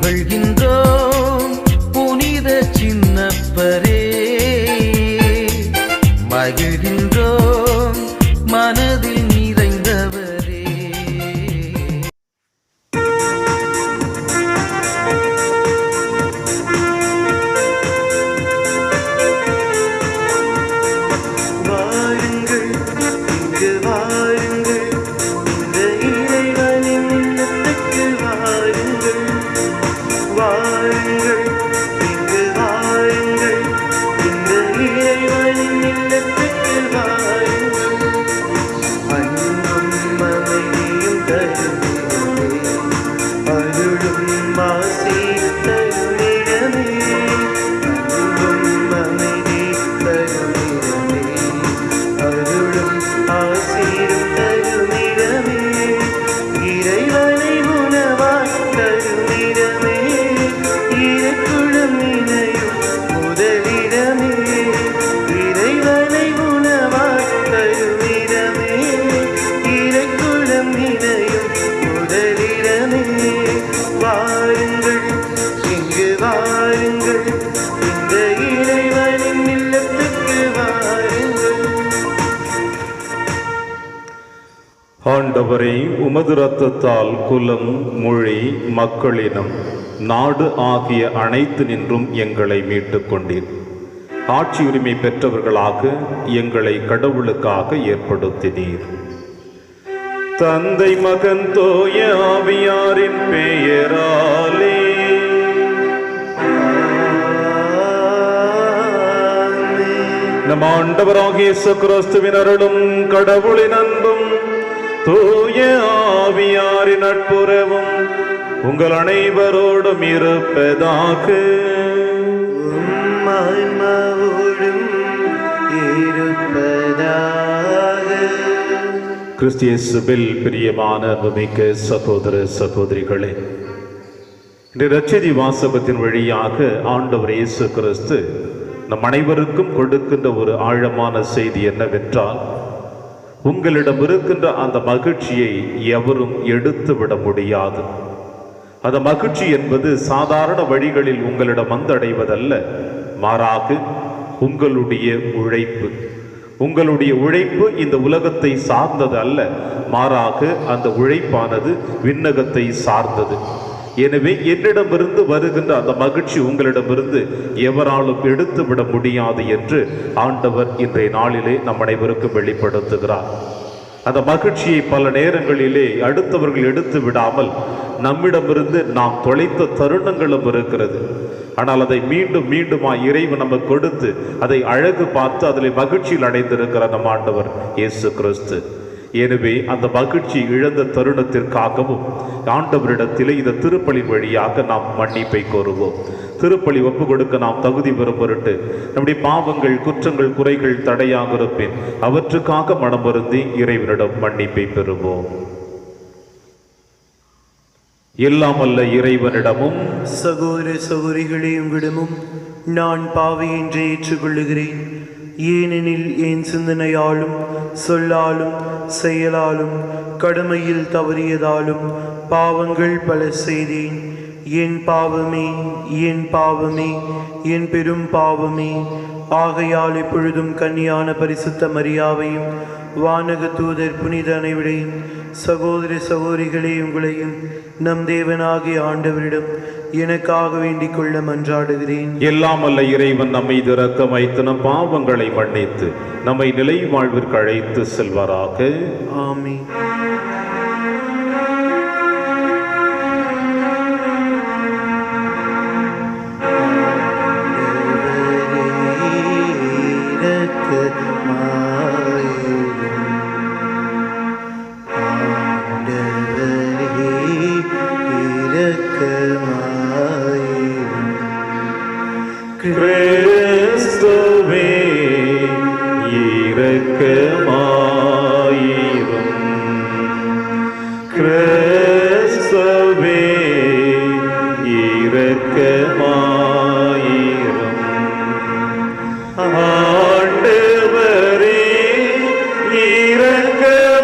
புகழ்கின்றோம் புனித சின்னப்பரே, மகிழ்கின்றோம் மனதில் நிறைந்தவரே. வாருங்கள் இங்கு வாருங்கள், இந்த இறைவனின் இல்லத்துக்கு வாருங்கள். வாருங்கள் இங்கு வாருங்கள், இந்த இறைவனின் இல்லத்துக்கு வாருங்கள். அன்பும் அமைதியும் தருமிடமே, அருளும் ஆசி தருமிடமே. அன்பும் அமைதி தருமிடமே, அருளும் ஆசிரும் தருமிடமே. இறைவனை உணவாய் தருமிடமே, இறைக்குழும் இணையும் முதலிடமே. இறைவனை உணவாய் தருமிடமே, இறைக்குழும் இணையும் முதலிடமே. வாருங்கள் இங்கு வாருங்கள், இந்த இறைவனின் இல்லத்துக்கு வாருங்கள். ஆண்டவரே, உமது இரத்தத்தால் குலம், மொழி, மக்களினம், நாடு ஆகிய அனைத்து நின்றும் எங்களை மீட்டுக் கொண்டீர். ஆட்சி உரிமை பெற்றவர்களாக எங்களை கடவுளுக்காக ஏற்படுத்தினீர். தந்தை, மகன், தூய ஆவியாரின் பெயராலே. நம் ஆண்டவராகிய இயேசு கிறிஸ்துவின் அருளும் கடவுளின் அன்பும் தூய ஆவியாரின் நட்புறவும் உங்கள் அனைவரோடும் இருப்பதாக. ஆன்மாவோடும் இருப்பதாக. கிறிஸ்து இயேசுவில் பிரியமான அன்புமிக்க சகோதர சகோதரிகளே, இந்த நற்செய்தி வாசகத்தின் வழியாக ஆண்டவர் இயேசு கிறிஸ்து நம் அனைவருக்கும் கொடுக்கின்ற ஒரு ஆழமான செய்தி என்னவென்றால், உங்களிடம் இருக்கின்ற அந்த மகிழ்ச்சியை எவரும் எடுத்து விட முடியாது. அந்த மகிழ்ச்சி என்பது சாதாரண வழிகளில் உங்களிடம் வந்தடைவதல்ல, மாறாக உங்களுடைய உழைப்பு. உங்களுடைய உழைப்பு இந்த உலகத்தை சார்ந்தது அல்ல, மாறாக அந்த உழைப்பானது விண்ணகத்தை சார்ந்தது. எனவே என்னிடமிருந்து வருகின்ற அந்த மகிழ்ச்சி உங்களிடமிருந்து எவராலும் எடுத்து விட முடியாது என்று ஆண்டவர் இன்றைய நாளிலே நம் அனைவருக்கும் வெளிப்படுத்துகிறார். அந்த மகிழ்ச்சியை பல நேரங்களிலே அடுத்தவர்கள் எடுத்து விடாமல் நம்மிடமிருந்து நாம் தொலைத்த தருணங்களும் இருக்கிறது. ஆனால் அதை மீண்டும் மீண்டுமாய் இறைவன் நமக்கு கொடுத்து அதை அழகு பார்த்து அதில் மகிழ்ச்சியில் அடைந்திருக்கிற நம் ஆண்டவர் இயேசு கிறிஸ்து. எனவே அந்த மகிழ்ச்சி இழந்த தருணத்திற்காகவும் ஆண்டவரிடத்திலே இந்த திருப்பலி வழியாக நாம் மன்னிப்பை கோருவோம். திருப்பலி ஒப்பு கொடுக்க நாம் தகுதி பெறும் பொருட்டு நம்முடைய பாவங்கள், குற்றங்கள், குறைகள் தடையாக இருப்பேன் அவற்றுக்காக மனம் வருந்தி இறைவனிடம் மன்னிப்பை பெறுவோம். எல்லாம் அல்ல இறைவனிடமும் சகோதர சகோதரிகளே, உங்களிடமும் நான் பாவி என்று ஏற்றுக்கொள்ளுகிறேன். ஏனெனில் என் சிந்தனையாலும் சொல்லாலும் செயலாலும் கடமையில் தவறியதாலும் பாவங்கள் பல செய்தேன். என் பாவமே, என் பாவமே, என் பெரும் பாவமே. ஆகையால் எப்பொழுதும் கன்னியான பரிசுத்த மரியாவையும் வானக தூதர் புனித அனைவரையும் சகோதர சகோதரிகளே உங்களையும் நம் தேவனாகிய ஆண்டவரிடம் எனக்காக வேண்டிக் கொள்ள மன்றாடுகிறேன். எல்லாம் அல்ல இறைவன் நம்மை இரக்கம் வைத்து நம் பாவங்களை மன்னித்து நம்மை நிலை வாழ்விற்கு அழைத்து செல்வாராக. ஆமென். கிறிஸ்துவே இரக்கமாயிரும். கிறிஸ்துவே இரக்கமாயிரும். ஆண்டவரே இரக்கமாயிரும்.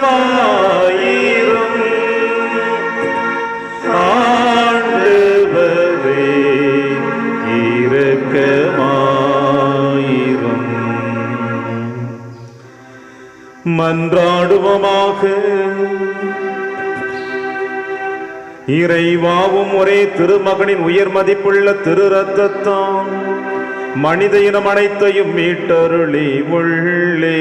ஆண்டவரே மன்றாடுவோமாக. இறைவாவும் ஒரே திருமகனின் உயர் மதிப்புள்ள திரு ரத்தத்தால் மனித இனம் அனைத்தையும் மீட்டருளி உள்ளே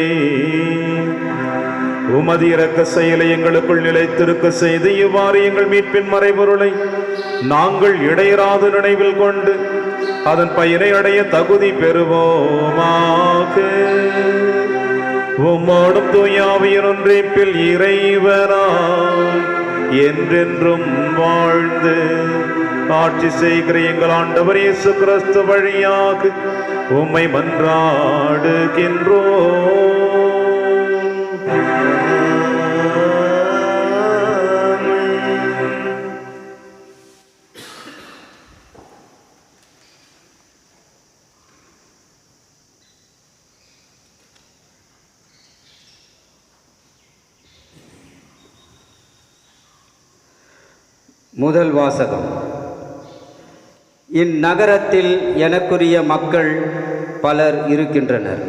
உமது இரக்க செயலை எங்களுக்குள் நிலைத்திருக்க செய்து இவ்வாறு எங்கள் மீட்பின் மறைபொருளை நாங்கள் இடையராது நினைவில் கொண்டு அதன் பயனை அடைய தகுதி பெறுவோமாக. உம்மோடும் தூயாவியர் ஒன்றிப்பில் இறைவனாய் என்றென்றும் வாழ்ந்து ஆட்சி செய்கிற எங்கள் ஆண்டவர் இயேசு கிறிஸ்து வழியாக உம்மை மன்றாடுகின்றோம். முதல் வாசகம். இந்நகரத்தில் எனக்குரிய மக்கள் பலர் இருக்கின்றனர்.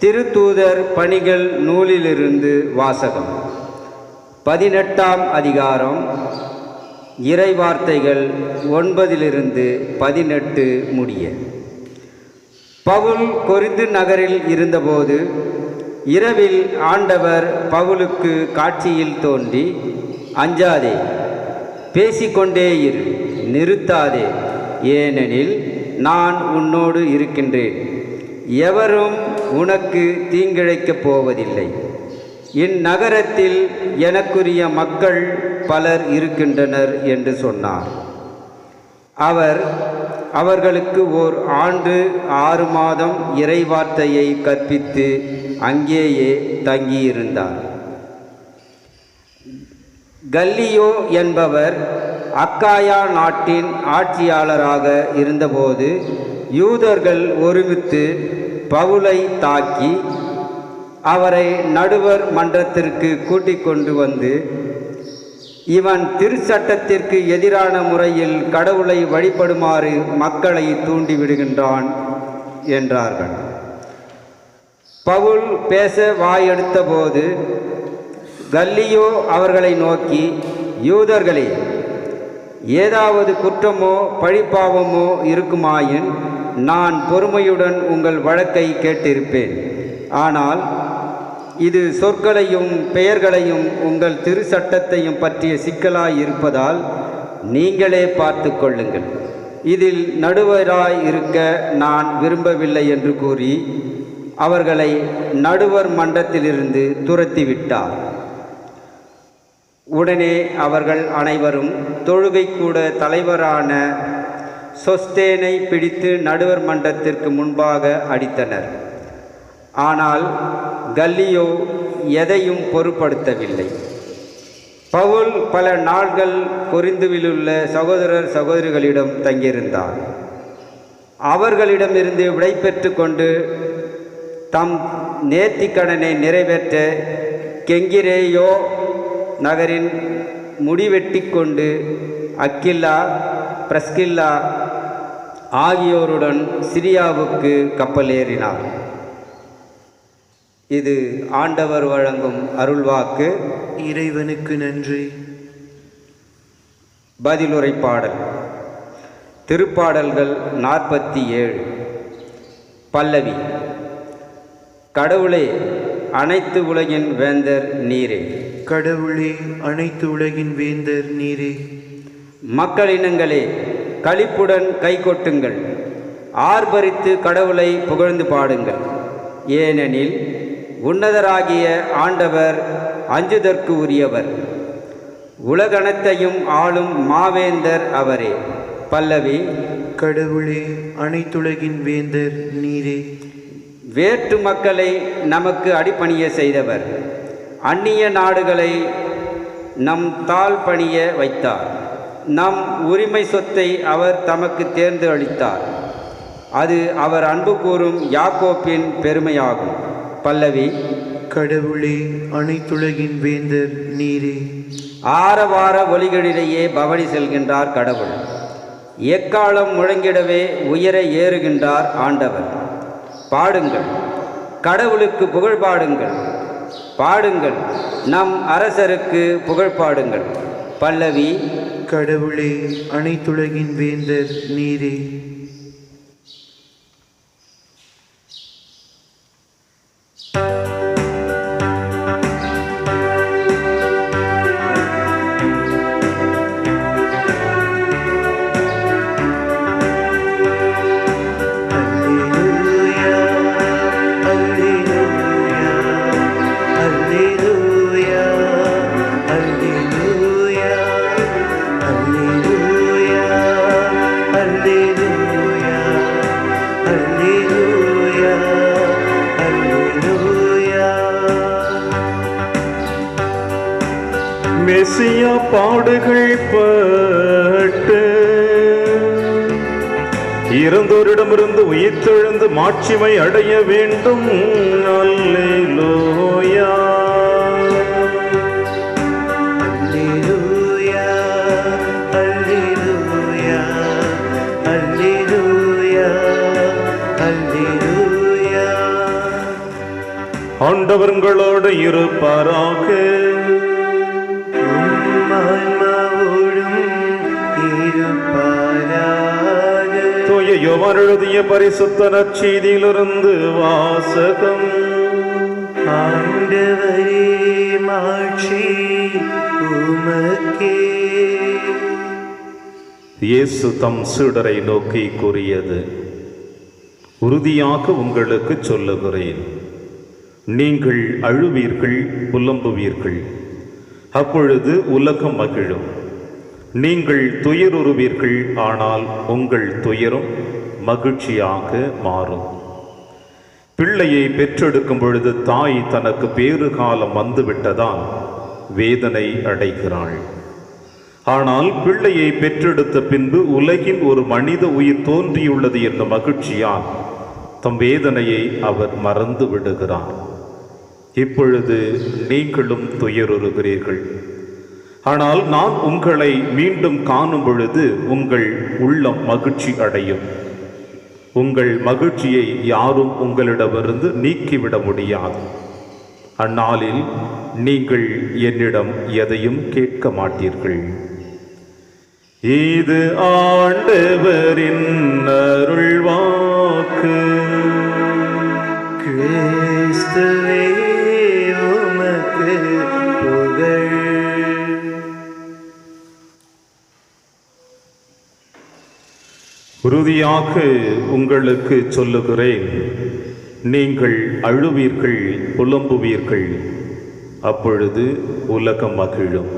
திருத்தூதர் பணிகள் நூலிலிருந்து வாசகம். 18ஆம் அதிகாரம், இறைவார்த்தைகள் 9-18 முடிய. பவுல் கொரிந்து நகரில் இருந்தபோது இரவில் ஆண்டவர் பவுலுக்கு காட்சியில் தோன்றி, அஞ்சாதே, பேசிக்கொண்டே இரு, நிறுத்தாதே, ஏனெனில் நான் உன்னோடு இருக்கின்றேன். எவரும் உனக்கு தீங்கிழைக்கப் போவதில்லை. இந்நகரத்தில் எனக்குரிய மக்கள் பலர் இருக்கின்றனர் என்று சொன்னார். அவர் அவர்களுக்கு ஓர் ஆண்டு 6 மாதம் இறைவார்த்தையை கற்பித்து அங்கேயே தங்கியிருந்தார். கல்லியோ என்பவர் அக்காயா நாட்டின் ஆட்சியாளராக இருந்தபோது யூதர்கள் ஒருமித்து பவுலை தாக்கி அவரை நடுவர் மன்றத்திற்கு கூட்டிக் கொண்டு வந்து, இவன் திருச்சட்டத்திற்கு எதிரான முறையில் கடவுளை வழிபடுமாறு மக்களை தூண்டிவிடுகின்றான் என்றார்கள். பவுல் பேச வாயெடுத்தபோது கல்லியோ அவர்களை நோக்கி, யூதர்களே, ஏதாவது குற்றமோ பழிப்பாவமோ இருக்குமாயின் நான் பொறுமையுடன் உங்கள் வழக்கை கேட்டிருப்பேன். ஆனால் இது சொற்களையும் பெயர்களையும் உங்கள் திருச்சட்டத்தையும் பற்றிய சிக்கலாய் இருப்பதால் நீங்களே பார்த்து கொள்ளுங்கள். இதில் நடுவராய் இருக்க நான் விரும்பவில்லை என்று கூறி அவர்களை நடுவர் மன்றத்திலிருந்து துரத்திவிட்டார். உடனே அவர்கள் அனைவரும் தொழுகைக்கூட தலைவரான சொஸ்தேனை பிடித்து நடுவர் மன்றத்திற்கு முன்பாக அடித்தனர். ஆனால் கல்லியோ எதையும் பொருட்படுத்தவில்லை. பவுல் பல நாள்கள் கொரிந்துவிலுள்ள சகோதரர் சகோதரிகளிடம் தங்கியிருந்தார். அவர்களிடமிருந்து விடைபெற்று கொண்டு தம் நேர்த்திக்கடனை நிறைவேற்ற கெங்கிரேயோ நகரின் முடிவெட்டி கொண்டு அக்கில்லா, பிரஸ்கில்லா ஆகியோருடன் சிரியாவுக்கு கப்பலேறினார். இது ஆண்டவர் வழங்கும் அருள்வாக்கு. இறைவனுக்கு நன்றி. பதிலுரை பாடல். திருப்பாடல்கள் 47. பல்லவி. கடவுளே, அனைத்து உலகின் வேந்தர் நீரே. கடவுளே, அனைத்து உலகின் வேந்தர் நீரே. மக்களினங்களே, களிப்புடன் கைகொட்டுங்கள், ஆர்ப்பரித்து கடவுளை புகழ்ந்து பாடுங்கள். ஏனெனில் உன்னதராகிய ஆண்டவர் அஞ்சுதற்கு உரியவர், உலகனைத்தையும் ஆளும் மாவேந்தர் அவரே. பல்லவி. கடவுளே, அனைத்துலகின் வேந்தர் நீரே. வேற்று மக்களை நமக்கு அடிபணிய செய்தவர், அந்நிய நாடுகளை நம் தாழ் பணிய வைத்தார். நம் உரிமை சொத்தை அவர் தமக்கு தேர்ந்து அளித்தார். அது அவர் அன்பு கூறும் யாக்கோப்பின் பெருமையாகும். பல்லவி. கடவுளே, அனைத்துலகின் வேந்தர் நீரே. ஆரவார ஒலிகளிடையே பவனி செல்கின்றார் கடவுள். எக்காலம் முழங்கிடவே உயர ஏறுகின்றார் ஆண்டவர். பாடுங்கள், கடவுளுக்கு புகழ் பாடுங்கள், பாடுங்கள், நம் அரசருக்கு புகழ் பாடுங்கள். பல்லவி. கடவுளே, அனைத்துலகின் வேந்தர் நீரே. மெசியா பாடுகள் பட்டு இறந்தோரிடமிருந்து உயிர்த்தெழுந்து மாட்சிமை அடைய வேண்டும். அல்லேலூயா, அல்லேலூயா, அல்லேலூயா, அல்லேலூயா, அல்லேலூயா. ஆண்டவர் உங்களோடு இருப்பாராக. தூய யோவான் எழுதிய பரிசுத்த நற்செய்தியிலிருந்து வாசகம். ஆண்டவரே, மாட்சி உமக்கே. இயேசு தம் சீடரை நோக்கி கூறியது: உறுதியாக உங்களுக்கு சொல்லுகிறேன், நீங்கள் அழுவீர்கள், புலம்புவீர்கள், அப்பொழுது உலகம் மகிழும். நீங்கள் துயருறுவீர்கள், ஆனால் உங்கள் துயரும் மகிழ்ச்சியாக மாறும். பிள்ளையை பெற்றெடுக்கும் பொழுது தாய் தனக்கு பேறு காலம் வந்துவிட்டதால் வேதனை அடைகிறாள். ஆனால் பிள்ளையை பெற்றெடுத்த பின்பு உலகின் ஒரு மனித உயிர் தோன்றியுள்ளது என்ற மகிழ்ச்சியால் தம் வேதனையை அவர் மறந்து விடுகிறார். இப்பொழுது நீங்களும் துயருறுகிறீர்கள். ஆனால் நான் உங்களை மீண்டும் காணும் பொழுது உங்கள் உள்ளம் மகிழ்ச்சி அடையும். உங்கள் மகிழ்ச்சியை யாரும் உங்களிடமிருந்து நீக்கிவிட முடியாது. அந்நாளில் நீங்கள் என்னிடம் எதையும் கேட்க மாட்டீர்கள். இது ஆண்டவரின் அருள்வாக்கு. கிறிஸ்துவே, உமக்கு புகழ். உறுதியாக உங்களுக்கு சொல்லுகிறேன், நீங்கள் அழுவீர்கள், புலம்புவீர்கள், அப்பொழுது உலகம் மகிழும்.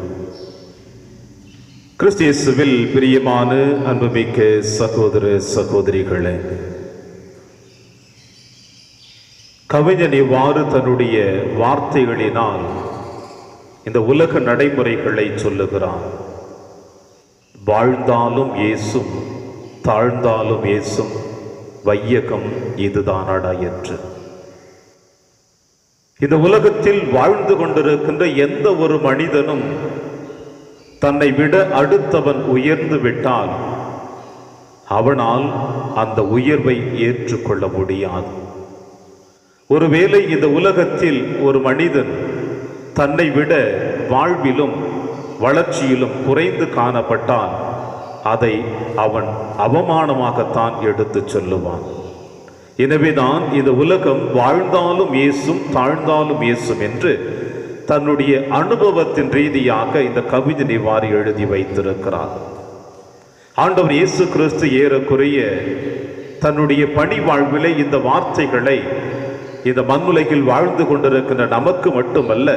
கிறிஸ்து இயேசுவில் பிரியமான அன்புமிக்க சகோதர சகோதரிகளே, கவிஞன் இவ்வாறு தன்னுடைய வார்த்தைகளினால் இந்த உலக நடைமுறைகளை சொல்லுகிறான். வாழ்ந்தாலும் ஏசும், தாழ்ந்தாலும் ஏசும் வையகம் இதுதானடா என்று. இந்த உலகத்தில் வாழ்ந்து கொண்டிருக்கின்ற எந்த ஒரு மனிதனும் தன்னை விட அடுத்தவன் உயர்ந்து விட்டால் அவனால் அந்த உயர்வை ஏற்றுக்கொள்ள முடியாது. ஒருவேளை இந்த உலகத்தில் ஒரு மனிதன் தன்னை விட வாழ்விலும் வளர்ச்சியிலும் குறைந்து காணப்பட்டால் அதை அவன் அவமானமாகத்தான் எடுத்து சொல்லுவான். எனவேதான் இந்த உலகம் வாழ்ந்தாலும் ஏசும், தாழ்ந்தாலும் ஏசும் என்று தன்னுடைய அனுபவத்தின் ரீதியாக இந்த கவிஞன் இவ்வாறு எழுதி வைத்திருக்கிறார். ஆண்டவர் இயேசு கிறிஸ்து ஏறக்குறைய தன்னுடைய பணி வாழ்விலே இந்த வார்த்தைகளை இந்த மண்ணுலகில் வாழ்ந்து கொண்டிருக்கின்ற நமக்கு மட்டுமல்ல,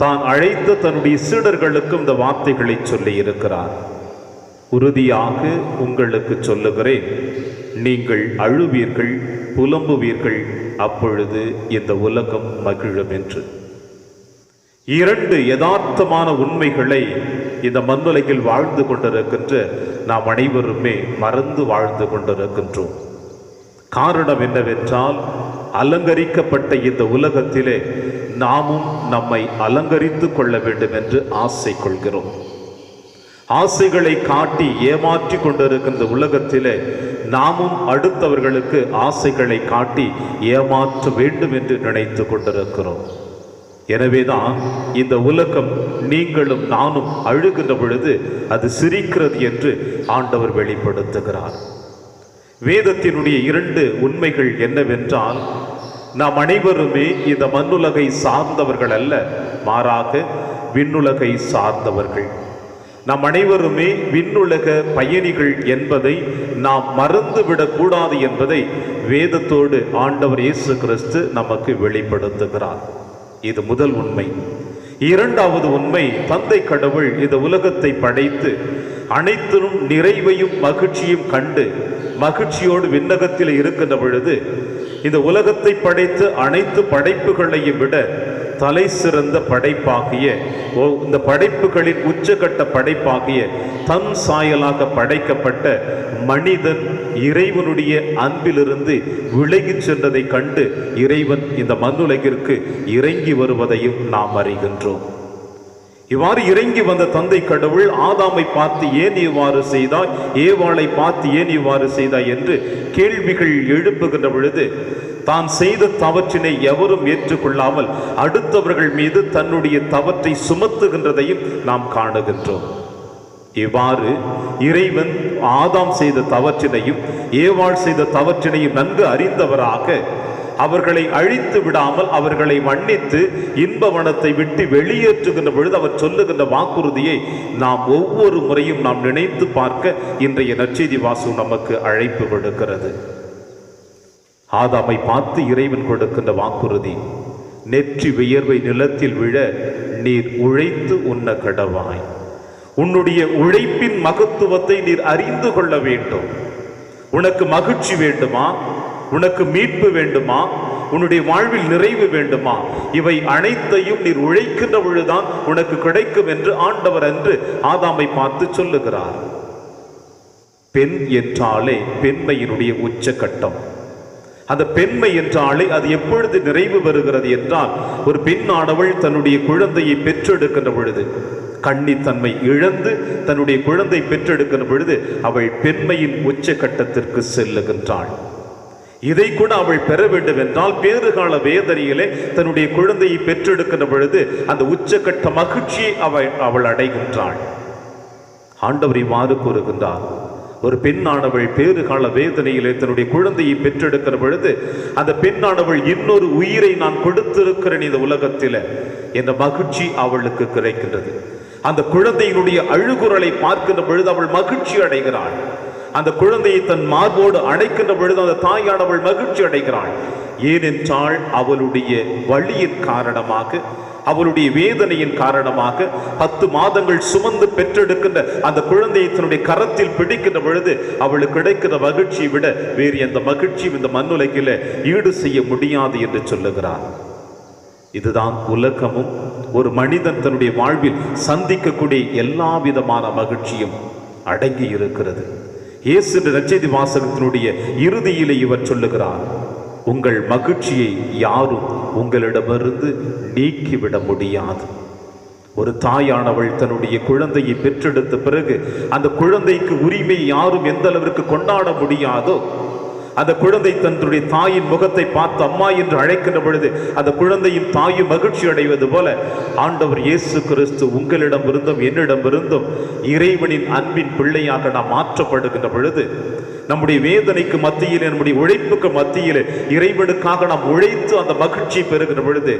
தான் அழைத்த தன்னுடைய சீடர்களுக்கும் இந்த வார்த்தைகளை சொல்லி இருக்கிறார். உறுதியாக உங்களுக்கு சொல்லுகிறேன், நீங்கள் அழுவீர்கள், புலம்புவீர்கள், அப்பொழுது இந்த உலகம் மகிழும் என்று. இரண்டு யதார்த்தமான உண்மைகளை இந்த மண்ணுலகில் வாழ்ந்து கொண்டிருக்கின்ற நாம் அனைவருமே மறந்து வாழ்ந்து கொண்டிருக்கின்றோம். காரணம் என்னவென்றால், அலங்கரிக்கப்பட்ட இந்த உலகத்திலே நாமும் நம்மை அலங்கரித்து கொள்ள வேண்டும் என்று ஆசை கொள்கிறோம். ஆசைகளை காட்டி ஏமாற்றி கொண்டிருக்கின்ற உலகத்திலே நாமும் அடுத்தவர்களுக்கு ஆசைகளை காட்டி ஏமாற்ற வேண்டும் என்று நினைத்து கொண்டிருக்கிறோம். எனவேதான் இந்த உலகம் நீங்களும் நானும் அழுகின்ற பொழுது அது சிரிக்கிறது என்று ஆண்டவர் வெளிப்படுத்துகிறார். வேதத்தினுடைய 2 உண்மைகள் என்னவென்றால், நாம் அனைவருமே இந்த மண்ணுலகை சார்ந்தவர்கள் அல்ல, மாறாக விண்ணுலகை சார்ந்தவர்கள். நாம் அனைவருமே விண்ணுலக பயணிகள் என்பதை நாம் மறந்துவிடக்கூடாது என்பதை வேதத்தோடு ஆண்டவர் இயேசு கிறிஸ்து நமக்கு வெளிப்படுத்துகிறார். இது முதல் உண்மை. 2வது உண்மை, தந்தை கடவுள் இந்த உலகத்தை படைத்து அனைத்திலும் நிறைவையும் மகிழ்ச்சியும் கண்டு மகிழ்ச்சியோடு விண்ணகத்தில் இருக்கின்ற பொழுது, இந்த உலகத்தை படைத்து அனைத்து படைப்புகளையும் விட தலை சிறந்த படைப்பாகிய, இந்த படைப்புகளின் உச்சகட்ட படைப்பாகிய தன் சாயலாக படைக்கப்பட்ட மனிதன் இறைவனுடைய அன்பிலிருந்து விலகி சென்றதை கண்டு இறைவன் இந்த மண்ணுலகிற்கு இறங்கி வருவதையும் நாம் அறிகின்றோம். இவ்வாறு இறங்கி வந்த தந்தை கடவுள் ஆதாமை பார்த்து ஏன் இவ்வாறு செய்தாய், ஏவாளை பார்த்து ஏன் இவ்வாறு செய்தாய் என்று கேள்விகள் எழுப்புகின்ற பொழுது, தான் செய்த தவற்றினை எவரும் ஏற்றுக்கொள்ளாமல் அடுத்தவர்கள் மீது தன்னுடைய தவற்றை சுமத்துகின்றதையும் நாம் காணுகின்றோம். இவ்வாறு இறைவன் ஆதாம் செய்த தவற்றினையும் ஏவாள் செய்த தவற்றினையும் நன்கு அறிந்தவராக அவர்களை அழித்து விடாமல் அவர்களை மன்னித்து இன்பவனத்தை விட்டு வெளியேற்றுகின்ற பொழுது அவர் சொல்லுகின்ற வாக்குறுதியை நாம் ஒவ்வொரு முறையும் நாம் நினைத்து பார்க்க இன்றைய நற்செய்தி வாசகம் நமக்கு அழைப்பு கொடுக்கிறது. ஆதாமை பார்த்து இறைவன் கொடுக்கின்ற வாக்குறுதி, நெற்றி வியர்வை நிலத்தில் விழ நீர் உழைத்து உண்ண கடவாய். உன்னுடைய உழைப்பின் மகத்துவத்தை நீர் அறிந்து கொள்ள வேண்டும். உனக்கு மகிழ்ச்சி வேண்டுமா, உனக்கு மீட்பு வேண்டுமா, உன்னுடைய வாழ்வில் நிறைவு வேண்டுமா, இவை அனைத்தையும் நீர் உழைக்கின்ற பொழுதுதான் உனக்கு கிடைக்கும் என்று ஆண்டவர் அன்று ஆதாமை பார்த்து சொல்லுகிறார். பெண் என்றாலே பெண்மையினுடைய உச்சகட்டம். அந்த பெண்மை என்றாலே அது எப்பொழுது நிறைவு பெறுகிறது என்றால், ஒரு பெண்ணானவள் தன்னுடைய குழந்தையை பெற்றெடுக்கின்ற பொழுது, கன்னித்தன்மை இழந்து தன்னுடைய குழந்தை பெற்றெடுக்கின்ற பொழுது அவள் பெண்மையின் உச்சகட்டத்திற்கு செல்லுகின்றாள். இதை கூட அவள் பெற வேண்டும் என்றால் பேறுகால வேதனையிலே தன்னுடைய குழந்தையை பெற்றெடுக்கின்ற பொழுது அந்த உச்சகட்ட மகிழ்ச்சியை அவள் அடைகின்றாள். ஆண்டவர் இவ்வாறு கூறுகின்றார், ஒரு பெண்ணானவள் பேறுகால வேதனையிலே தன்னுடைய குழந்தையை பெற்றெடுக்கிற பொழுது அந்த பெண்ணானவள் இன்னொரு உயிரை நான் கொடுத்திருக்கிறேன் இந்த உலகத்தில் என்ற மகிழ்ச்சி அவளுக்கு கிடைக்கின்றது. அந்த குழந்தையினுடைய அழுகுரலை பார்க்கின்ற பொழுது அவள் மகிழ்ச்சி அடைகிறாள். அந்த குழந்தையை தன் மார்போடு அடைக்கின்ற பொழுது அந்த தாயானவள் மகிழ்ச்சி அடைகிறாள். ஏனென்றால் அவளுடைய வலியின் காரணமாக, அவளுடைய வேதனையின் காரணமாக 10 மாதங்கள் சுமந்து பெற்றெடுக்கின்ற அந்த குழந்தையை தன்னுடைய கரத்தில் பிடிக்கின்ற பொழுது அவளுக்கு கிடைக்கிற மகிழ்ச்சியை விட வேறு எந்த மகிழ்ச்சியும் இந்த மண்ணுலகில் ஈடு செய்ய முடியாது என்று சொல்லுகிறார். இதுதான் உலகமும் ஒரு மனிதன் தன்னுடைய வாழ்வில் சந்திக்கக்கூடிய எல்லா விதமான மகிழ்ச்சியும் அடங்கி இருக்கிறது. இயேசு நற்செய்தி வாசகத்தினுடைய இறுதியிலே இவர் சொல்லுகிறார், உங்கள் மகிழ்ச்சியை யாரும் உங்களிடமிருந்து நீக்கிவிட முடியாது. ஒரு தாயானவள் தன்னுடைய குழந்தையை பெற்றெடுத்த பிறகு அந்த குழந்தைக்கு உரிமை யாரும் எந்த அளவிற்கு கொண்டாட முடியாதோ, அந்த குழந்தை தன்னுடைய தாயின் முகத்தை பார்த்து அம்மா என்று அழைக்கின்ற பொழுது அந்த குழந்தையும் தாயும் மகிழ்ச்சி அடைவது போல ஆண்டவர் இயேசு கிறிஸ்து உங்களிடமிருந்தும் என்னிடமிருந்தும் இறைவனின் அன்பின் பிள்ளையாக நாம் மாற்றப்படுகின்ற பொழுது, நம்முடைய வேதனைக்கு மத்தியிலே, நம்முடைய உழைப்புக்கு மத்தியிலே இறைவனுக்காக நாம் உழைத்து அந்த மகிழ்ச்சி பெறுகின்ற பொழுது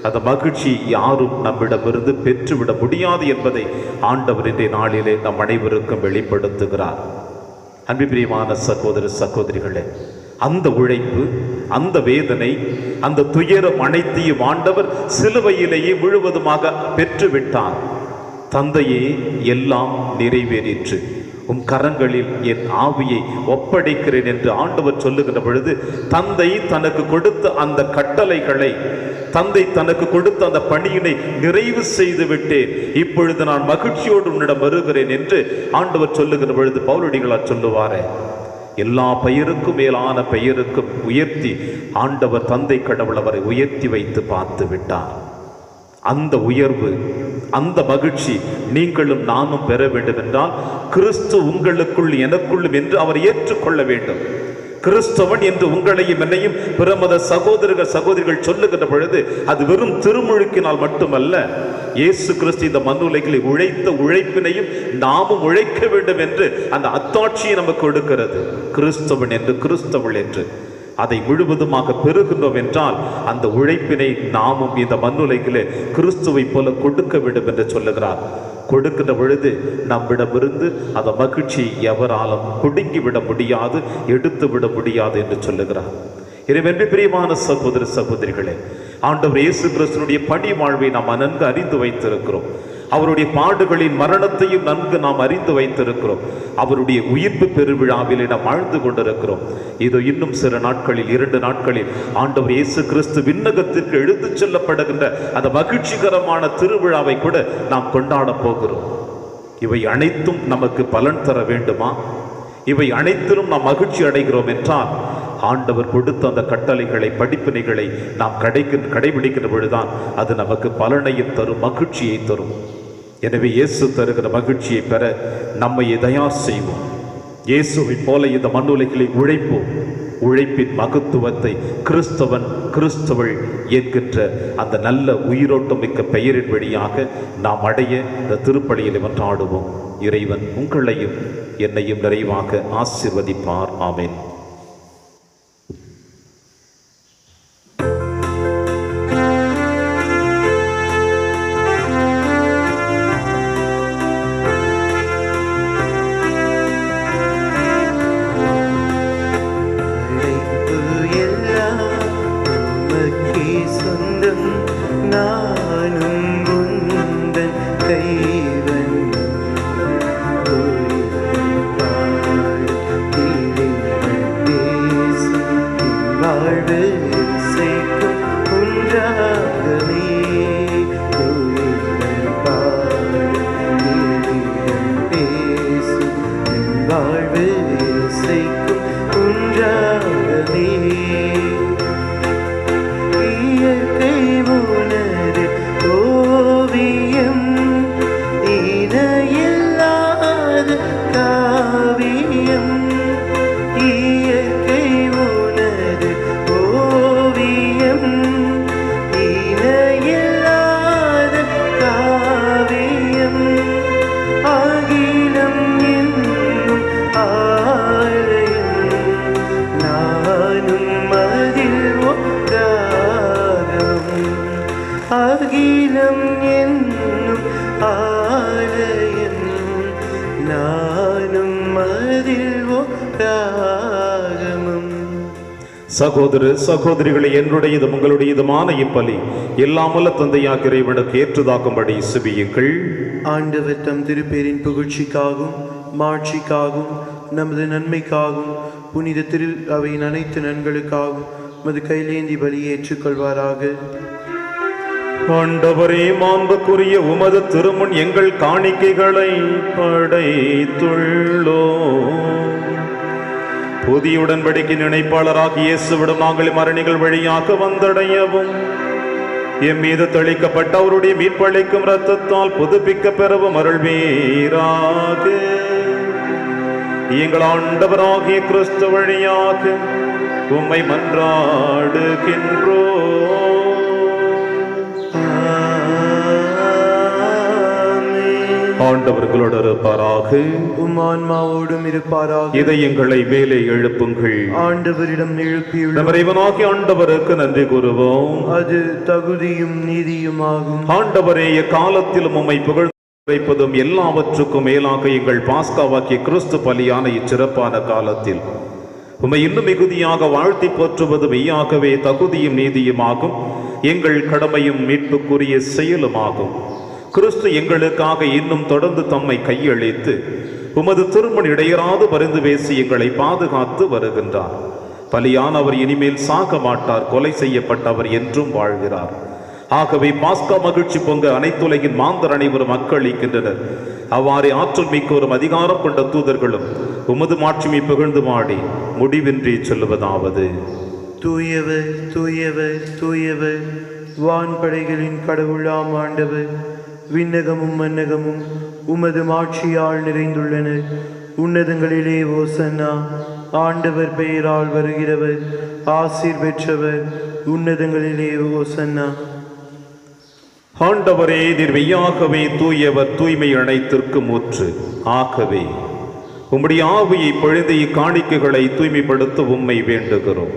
அந்த மகிழ்ச்சி யாரும் நம்மிடமிருந்து பெற்றுவிட முடியாது என்பதை ஆண்டவர் இன்றைய நாளிலே நம் அனைவருக்கும் வெளிப்படுத்துகிறார். அன்பு பிரியமான சகோதர சகோதரிகளே, அந்த உழைப்பு, அந்த வேதனை, அந்த துயரம் அனைத்தையும் ஆண்டவர் சிலுவையிலேயே முழுவதுமாக பெற்றுவிட்டார். தந்தையே, எல்லாம் நிறைவேறிற்று, உம் கரங்களில் என் ஆவியை ஒப்படைக்கிறேன் என்று ஆண்டவர் சொல்லுகின்ற பொழுது, தந்தை தனக்கு கொடுத்த அந்த கட்டளைகளை, தந்தை தனக்கு கொடுத்த அந்த பணியினை நிறைவு செய்து விட்டேன், இப்பொழுது நான் மகிழ்ச்சியோடு உன்னிடம் வருகிறேன் என்று ஆண்டவர் சொல்லுகின்ற பொழுது பவுலடிகளார் சொல்லுவாரே, எல்லா பெயருக்கும் மேலான பெயருக்கும் உயர்த்தி ஆண்டவர் தந்தை கடவுள் அவரை உயர்த்தி வைத்து பார்த்து விட்டார். அந்த உயர்வு, அந்த மகிழ்ச்சி நீங்களும் நானும் பெற வேண்டும் என்றால் கிறிஸ்து உங்களுக்குள் எனக்குள்ளும் என்று அவர் ஏற்றுக்கொள்ள வேண்டும். கிறிஸ்தவன் என்று உங்களையும் என்னையும் பிரமத சகோதரிகள் சொல்லுகின்ற பொழுது அது வெறும் திருமுழுக்கினால் மட்டுமல்ல, இயேசு கிறிஸ்து இந்த மண்ணுலகில் உழைத்த உழைப்பினையும் நாமும் உழைக்க வேண்டும் என்று அந்த அத்தாட்சியை நமக்கு கொடுக்கிறது. கிறிஸ்தவன் என்று கிறிஸ்தவள் என்று அதை முழுவதுமாக பெறுகின்றோம் என்றால் அந்த உழைப்பினை நாமும் இந்த மண்ணுலகிலே கிறிஸ்துவை போல கொடுக்க வேண்டும் என்று சொல்லுகிறார். கொடுக்கின்ற பொழுது நம்மிடமிருந்து அந்த மகிழ்ச்சி எவராலும் பிடுங்கிவிட முடியாது, எடுத்து விட முடியாது என்று சொல்லுகிறார். எனவே பிரியமான சகோதர சகோதரிகளே, ஆண்டவர் இயேசு கிறிஸ்துவினுடைய பணி வாழ்வை நாம் நன்கு அறிந்து வைத்திருக்கிறோம். அவருடைய பாடுகளின் மரணத்தையும் நன்கு நாம் அறிந்து வைத்திருக்கிறோம். அவருடைய உயிர்ப்பு பெருவிழாவிலே நாம் வாழ்ந்து கொண்டிருக்கிறோம். இதோ இன்னும் சில நாட்களில் 2 நாட்களில் ஆண்டவர் இயேசு கிறிஸ்து விண்ணகத்திற்கு எடுத்துச் செல்லப்படுகின்ற அந்த மகிழ்ச்சிகரமான திருவிழாவை கூட நாம் கொண்டாட போகிறோம். இவை அனைத்தும் நமக்கு பலன் தர வேண்டுமா? இவை அனைத்திலும் நாம் மகிழ்ச்சி அடைகிறோம் என்றால் ஆண்டவர் கொடுத்த அந்த கட்டளைகளை, படிப்பினைகளை நாம் கடைபிடிக்கின்ற பொழுதுதான் அது நமக்கு பலனையும் தரும், மகிழ்ச்சியை தரும். எனவே இயேசு தருகிற மகிழ்ச்சியை பெற நம்மை தயார் செய்வோம். இயேசுவை போல இந்த மண்ணுலகிலே உழைப்போம். உழைப்பின் மகத்துவத்தை கிறிஸ்தவன் கிறிஸ்தவள் என்கின்ற அந்த நல்ல உயிரோட்டம் மிக்க பெயரின் வழியாக நாம் அடைய இந்த திருப்பலியில் மன்றாடுவோம். இறைவன் உங்களையும் என்னையும் நிறைவாக ஆசீர்வதிப்பார். ஆமென். சகோதர சகோதரிகளை, என்னுடையதும் உங்களுடையதுமான இப்பலி எல்லாமல்ல தந்தையாக இறைவனுக்கு ஏற்றதாகும்படி செபியுங்கள். ஆண்டவர் தம் திருப்பேரின் புகழ்ச்சிக்காகவும் மாட்சிக்காகவும் நமது நன்மைக்காகவும் புனித திரு அவையின் அனைத்து நன்களுக்காகவும் மது கையிலேந்தி பலியை ஏற்றுக்கொள்வாராக. ஆண்டவரே, மாண்புக்குரிய உமது திருமுன் எங்கள் காணிக்கைகளை படைத்துள்ளோம். புதிய உடன்படிக்கை நினைப்பாளராக இயேசுவிடம் நாங்கள் மரணிகள் வழியாக வந்தடையவும், எம் மீது தெளிக்கப்பட்ட அவருடைய மீட்பளிக்கும் இரத்தத்தால் புதுப்பிக்க பெறவும் அருள்வீராக. எங்கள் ஆண்டவராகிய கிறிஸ்து வழியாக உம்மை மன்றாடுகின்றோம். ஆண்டவர்களோடு இருப்பாராக, உம் ஆன்மாவோடும் இருப்பாராக. இதயங்களை மேலே எழுப்புங்கள். ஆண்டவரிடம் எழுப்பியுள்ளோம். இறைவனாகிய ஆண்டவருக்கு நன்றி கூறுவோம். அது தகுதியும் நீதியுமாகும். ஆண்டவரே, எக்காலத்திலும் உம்மை புகழ்ந்துரைப்பதும் எல்லாவற்றுக்கும் மேலாக எங்கள் பாஸ்காவாக்கிய கிறிஸ்து பலியான இச்சிறப்பான காலத்தில் உம்மை இன்னும் மிகுதியாக வாழ்த்தி போற்றுவது மெய்யாகவே தகுதியும் நீதியுமாகும், எங்கள் கடமையும் மீட்புக்குரிய செயலுமாகும். கிறிஸ்து எங்களுக்காக இன்னும் தொடர்ந்து தம்மை கையளித்து உமது திருமண் இடையராது பரிந்து பேசி எங்களை பாதுகாத்து வருகின்றார். பலியானவர் இனிமேல் சாக மாட்டார், கொலை செய்யப்பட்டவர் என்றும் வாழ்கிறார். ஆகவே பாஸ்கா மகிழ்ச்சி பொங்க அனைத்துலகின் மாந்தர் அனைவரும் மக்களிக்கின்றனர். அவ்வாறு ஆற்றல் மிக்கோரும் அதிகாரம் கொண்ட தூதர்களும் உமது மாட்சிமை புகழ்ந்து மாடி முடிவின்றி சொல்லுவதாவது: தூயவர் தூயவர் தூயவர், வான்படைகளின் கடவுளாம் ஆண்டவர். விண்ணகமும் மன்னகமும் உமது மாட்சியால் நிறைந்துள்ளன. உன்னதங்களிலே ஓசன்னா. ஆண்டவர் பெயரால் வருகிறவர் ஆசீர் பெற்றவர். உன்னதங்களிலே ஓசன்னா. ஆண்டவரே, நீர் மெய்யாகவே தூயவர், தூய்மை அனைத்திற்கும் ஊற்று. ஆகவே உம்முடைய ஆவியை பொழிந்து இக்காணிக்கைகளை தூய்மைப்படுத்த உம்மை வேண்டுகிறோம்.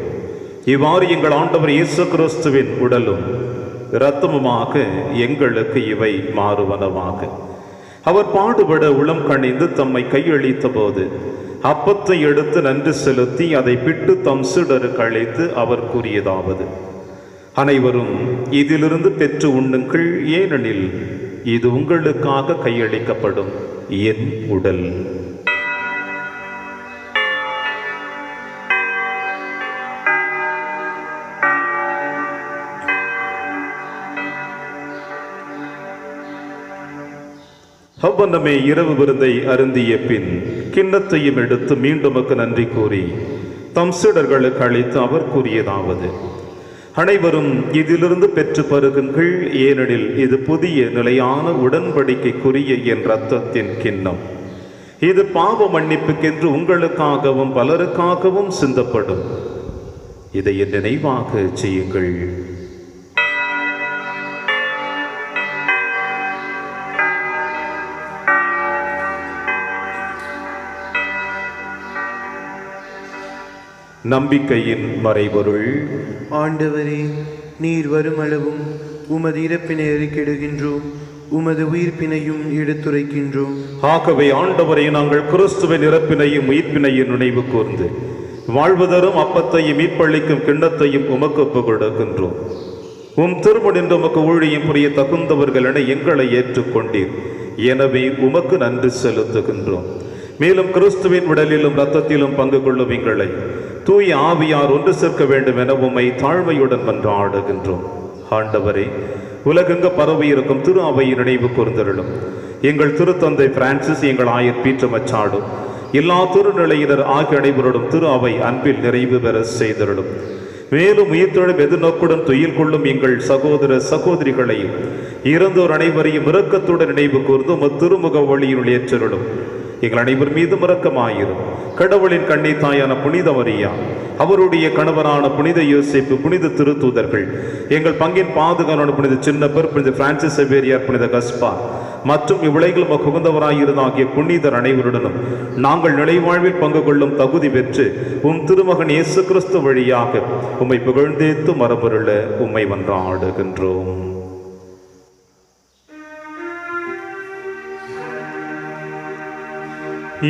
இவ்வாறு எங்கள் ஆண்டவர் இயேசு கிறிஸ்துவின் உடலும் இரத்தமுமாக எங்களுக்கு இவை மாறுவனவாக. அவர் பாடுபட உளம் கணிந்து தம்மை கையளித்த போது அப்பத்தை எடுத்து நன்றி செலுத்தி அதை பிட்டு தம் சீடருக்கு அழைத்து அவர் கூறியதாவது: அனைவரும் இதிலிருந்து பெற்று உண்ணுங்கள், ஏனெனில் இது உங்களுக்காக கையளிக்கப்படும் என் உடல். அவ்வண்ணமே இரவு விருந்தை அருந்திய பின் கிண்ணத்தையும் எடுத்து மீண்டும் நன்றி கூறி தம் சீடர்களுக்கு அளித்து அவர் கூறியதாவது: அனைவரும் இதிலிருந்து பெற்று பருகுங்கள், ஏனெனில் இது புதிய நிலையான உடன்படிக்கைக்குரிய என் இரத்தத்தின் கிண்ணம். இது பாவ மன்னிப்புக்கென்று உங்களுக்காகவும் பலருக்காகவும் சிந்தப்படும். இதை என் நினைவாக செய்யுங்கள். நம்பிக்கையின் மறைபொருள். ஆண்டவரே, நீர் வருமளவும் உமது இறப்பினை அறிக்கையிடுகின்றோம், உமது உயிர்ப்பினையும் எடுத்துரைக்கின்றோம். ஆகவே ஆண்டவரை, நாங்கள் கிறிஸ்துவின் இறப்பினையும் உயிர்ப்பினையும் நினைவு கூர்ந்து வாழ்வதரும் அப்பத்தையும் மீட்பளிக்கும் கிண்ணத்தையும் உமக்கு ஒப்புக் கொடுக்கின்றோம். உம் திருமுடின்று உமக்கு ஊழியம் புரிய தகுந்தவர்கள் என எங்களை ஏற்றுக்கொண்டீர். எனவே உமக்கு நன்றி செலுத்துகின்றோம். மேலும் கிறிஸ்துவின் உடலிலும் இரத்தத்திலும் பங்கு கொள்ளும் எங்களை தூய ஆவியார் ஒன்று சேர்க்க வேண்டும் என உம்மை தாழ்மையுடன் மன்றாடுகின்றோம். ஆண்டவரே, உலகெங்கு பரவி இருக்கும் திரு அவையை நினைவு கூர்ந்தருளும். எங்கள் திருத்தந்தை பிரான்சிஸ், எங்கள் ஆயர் பீட்டர் மச்சாடு, எல்லா திருநிலையினர் ஆகிய அனைவரோடும் திரு அவை அன்பில் நிறைவு பெற செய்தருளும். மேலும் உயிர்த்தெழும் எதிர்நோக்குடன் துயில் கொள்ளும் எங்கள் சகோதர சகோதரிகளையும் இறந்தோர் அனைவரையும் இரக்கத்துடன் நினைவு கூர்ந்து உமது திருமுக வழியினுள் ஏற்றருளும். எங்கள் அனைவர் மீதும் இரக்கமாயிரும். கடவுளின் கண்ணி தாயான புனித மரியா, அவருடைய கணவரான புனித யோசேப்பு, புனித திருத்தூதர்கள், எங்கள் பங்கின் பாதுகாவலர் புனித சின்னப்பர், புனித பிரான்சிஸ் சேவேரியார், புனித கஸ்பார் மற்றும் இவ்வுலகில் உகந்தவராயிருந்தாகிய புனிதர் அனைவருடனும் நாங்கள் நிலைவாழ்வில் பங்கு கொள்ளும் தகுதி பெற்று உம் திருமகன் இயேசு கிறிஸ்து வழியாக உம்மை புகழ்ந்தேத்து மரபருள உம்மை மன்றாடுகின்றோம்.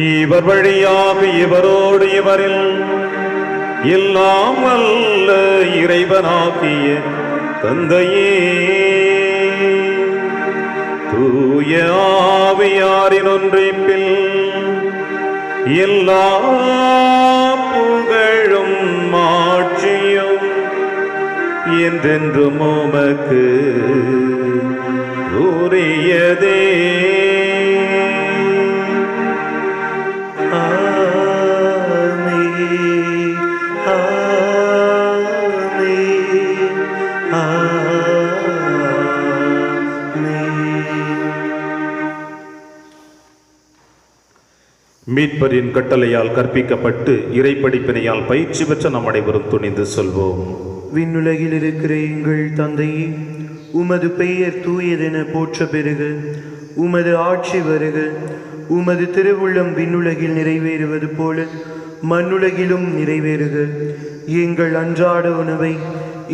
இவர் வழியாக இவரோடு இவரில் எல்லாம் வல்ல இறைவனாகிய தந்தையே, தூய ஆவியாரின் ஒன்றிப்பில் எல்லா புகழும் மாட்சியும் என்றென்றும் உமக்கு உரியதே. மீட்பரின் கட்டளையால் கற்பிக்கப்பட்டு இறைப்படிப்பினையால் பயிற்சி பெற்ற நம் அனைவரும் துணிந்து சொல்வோம். விண்ணுலகில் இருக்கிற எங்கள் தந்தையே, உமது பெயர் தூயதென போற்ற பெறுக. உமது ஆட்சி வருக. உமது திருவுள்ளம் விண்ணுலகில் நிறைவேறுவது போல மண்ணுலகிலும் நிறைவேறுக. எங்கள் அன்றாட உணவை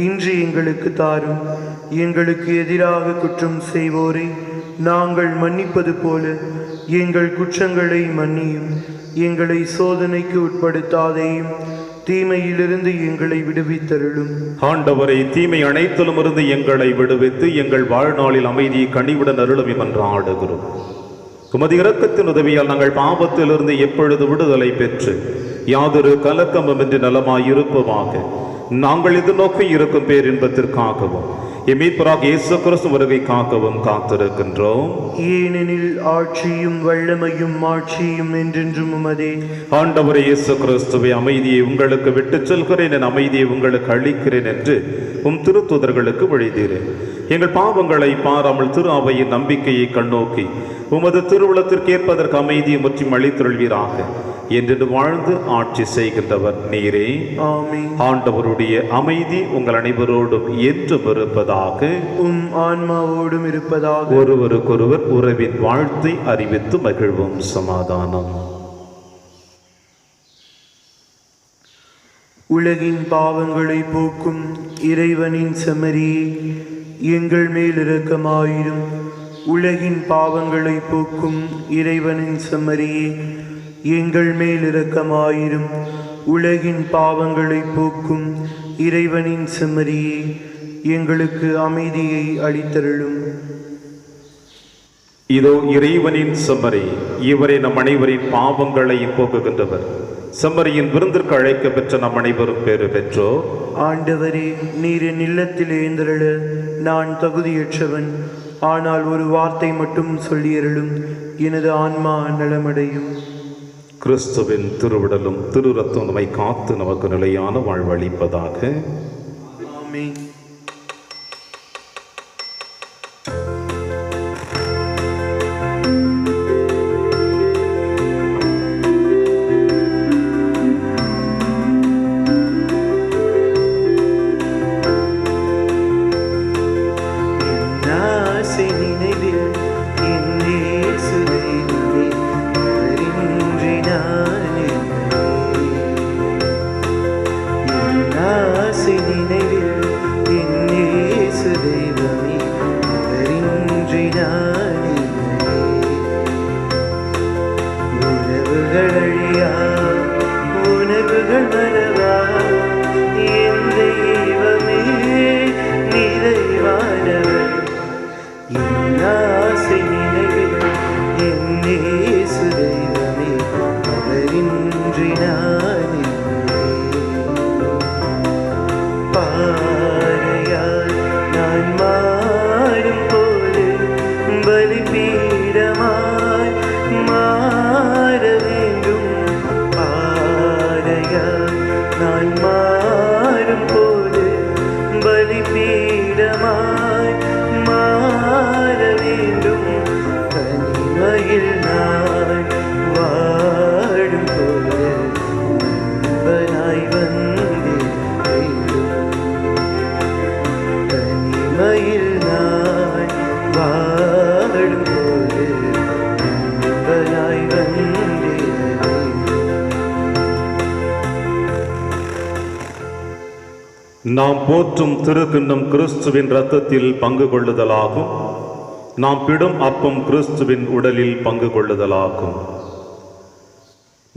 இன்று எங்களுக்கு தாரும். எங்களுக்கு எதிராக குற்றம் செய்வோரை நாங்கள் மன்னிப்பது போல எங்கள் குற்றங்களை மன்னியும். எங்களை சோதனைக்கு உட்படுத்தாதேயும், தீமையிலிருந்து எங்களை விடுவித்தருளும். ஆண்டவரை, தீமை அனைத்திலும் இருந்து எங்களை விடுவித்து எங்கள் வாழ்நாளில் அமைதியை கனிவுடன் அருளும் என்று ஆடுகிறோம். உமது இரக்கத்தின் உதவியால் நாங்கள் பாவத்திலிருந்து எப்பொழுது விடுதலை பெற்று யாதொரு கலக்கமின்றி நலமாயிருப்போமாக. நாங்கள் எதிர்நோக்கி இருக்கும் பேரின்பத்திற்காகவும் மீட்பராக இயேசு கிறிஸ்து வருகைக்காகவும் காத்திருக்கின்றோம். ஏனெனில் ஆட்சியும் வல்லமையும் மாட்சியும் என்றென்றும் உமதே. ஆண்டவரே இயேசு கிறிஸ்துவை, அமைதியை உங்களுக்கு விட்டுச் செல்கிறேன், என் அமைதியை உங்களுக்கு அளிக்கிறேன் என்று உம் திருத்தூதர்களுக்கு மொழிந்தீரேன். எங்கள் பாவங்களை பாராமல் திரு அவையின் நம்பிக்கையை கண்ணோக்கி உமது திருவுளத்திற்கேற்பதற்கு அமைதியை முற்றும் அளித்தருள்வீராக. என்று வாழ்ந்து ஆட்சி செய்கின்றவர் நீரே. ஆமென். ஆண்டவருடைய அமைதி உங்கள் அனைவரோடும் என்றும் இருப்பதாக. ஆன்மாவோடும் இருப்பதாக. ஒருவருக்கொருவர் உறவின் வாழ்த்தை அறிவித்து மகிழ்வும். சமாதானம். உலகின் பாவங்களை போக்கும் இறைவனின் செம்மறியே, எங்கள் மேல் இரக்கமாயிரும். உலகின் பாவங்களை போக்கும் இறைவனின் செம்மறியே, எங்கள் மேல் இரக்கமாயிரும். உலகின் பாவங்களை போக்கும் இறைவனின் செம்மறியே, எங்களுக்கு அமைதியை அளித்தருளும். இதோ இறைவனின் செம்மறி, இவரை நம் அனைவரின் பாவங்களை போக்குகின்றவர். செம்மறியின் விருந்திற்கு அழைக்க பெற்ற நம் அனைவரும் பேறு பெற்றோர். ஆண்டவரே, நீர் என் இல்லத்தில் எழுந்தருள நான் தகுதியற்றவன். ஆனால் ஒரு வார்த்தை மட்டும் சொல்லியருளும், எனது ஆன்மா நலமடையும். கிறிஸ்துவின் திருவிடலும் திரு ரத்தம் நம்மை காத்து நமக்கு நிலையான வாழ்வளிப்பதாக. ஆமென். நாம் போற்றும் திருக்கிண்ணம் கிறிஸ்துவின் இரத்தத்தில் பங்கு கொள்ளுதலாகும். நாம் பிடும் அப்பம் கிறிஸ்துவின் உடலில் பங்கு கொள்ளுதலாகும்.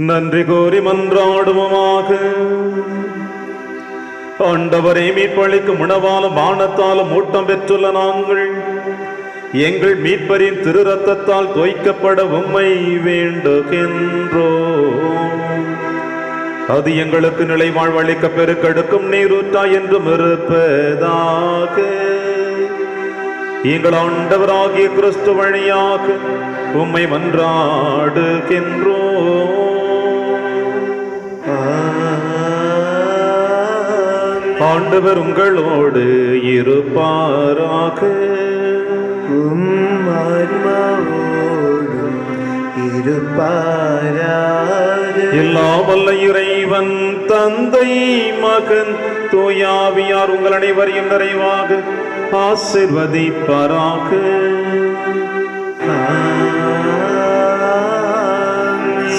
நன்றி கோரி மன்றாடுவோமாக. ஆண்டவரை மீட்பளிக்கும் உணவாலும் பானத்தாலும் ஊட்டம் பெற்றுள்ள நாங்கள் எங்கள் மீட்பரின் திரு ரத்தத்தால் தோய்க்கப்பட உம்மை வேண்டுகின்றோம். அது எங்களுக்கு நிலை வாழ்வளிக்க பெருக்கெடுக்கும் நீரூற்றா என்றும் இருப்பதாக. எங்கள் ஆண்டவராகிய கிறிஸ்து வழியாக உம்மை மன்றாடுகின்றோம். ஆண்டவர் உங்களோடு இருப்பாராக. எல்லாம் வல்ல இறைவன் தந்தை மகன் தூயாவியார் உங்கள் அனைவரையும் நிறைவாக ஆசீர்வதிப்பாராக.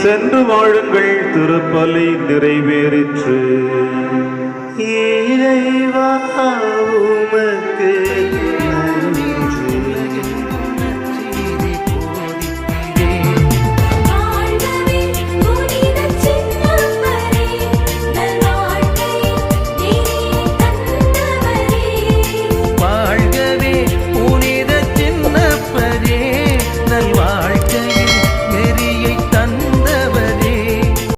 சென்று வாழுங்கள், திருப்பலி நிறைவேறிற்று. இறைவா